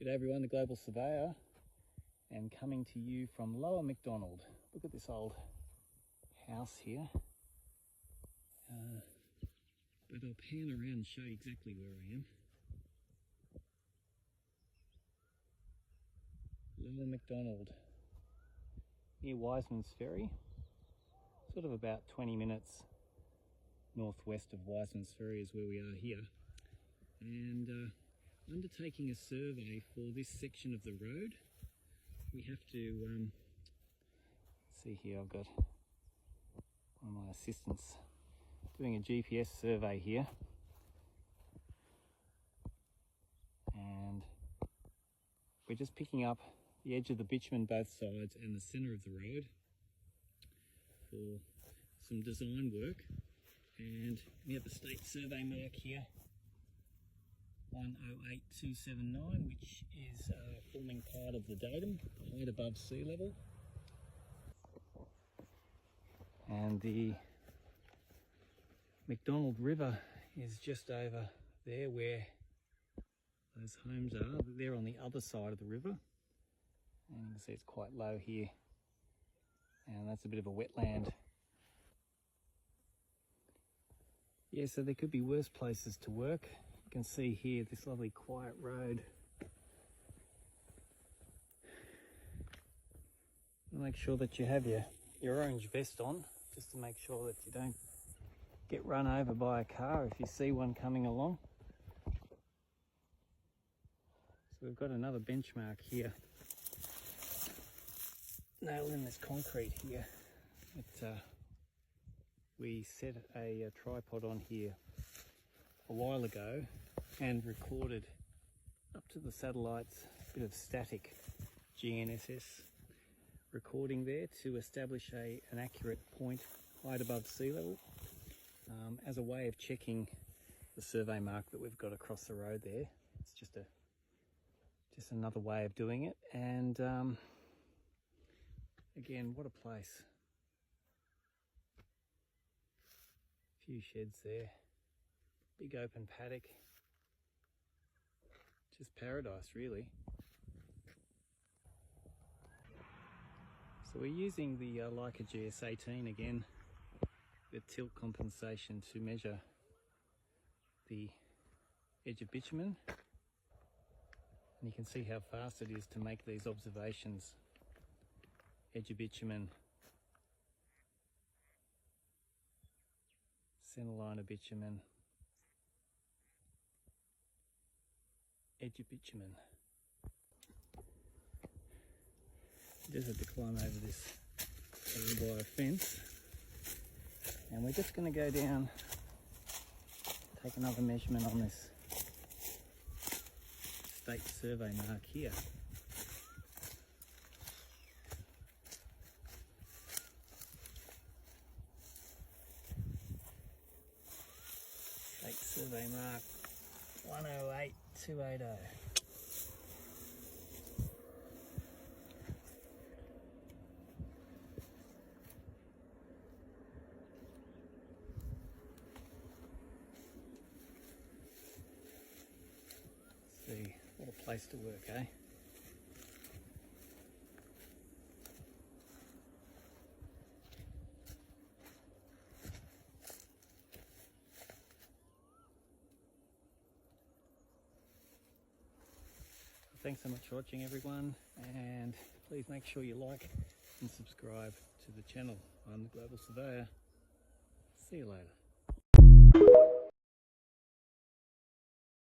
G'day everyone, the Global Surveyor, and coming to you from Lower MacDonald. Look at this old house here. But I'll pan around and show you exactly where I am. Lower MacDonald, near Wiseman's Ferry, sort of about 20 minutes northwest of Wiseman's Ferry is where we are here. And undertaking a survey for this section of the road. We have to see here, I've got one of my assistants doing a GPS survey here, and we're just picking up the edge of the bitumen both sides and the centre of the road for some design work. And we have the state survey mark here, 108279, which is forming part of the datum, height above sea level. And the MacDonald River is just over there where those homes are. They're on the other side of the river. And you can see it's quite low here. And that's a bit of a wetland. Yeah, so there could be worse places to work. You can see here this lovely quiet road. Make sure that you have your orange vest on, just to make sure that you don't get run over by a car if you see one coming along. So we've got another benchmark here, nailed in this concrete here. We set a tripod on here a while ago and recorded up to the satellites a bit of static GNSS recording there to establish an accurate point height above sea level, as a way of checking the survey mark that we've got across the road there. It's just another way of doing it. And again, what a place. A few sheds there. Big open paddock, just paradise really. So we're using the Leica GS18 again, with tilt compensation to measure the edge of bitumen, and you can see how fast it is to make these observations. Edge of bitumen, centre line of bitumen, edge of bitumen. You just have to climb over this barbed wire fence, and we're just going to go down, take another measurement on this state survey mark here. State survey mark 108280. See, what a place to work, eh? Thanks so much for watching everyone, and please make sure you like and subscribe to the channel. I'm the Global Surveyor. See you later.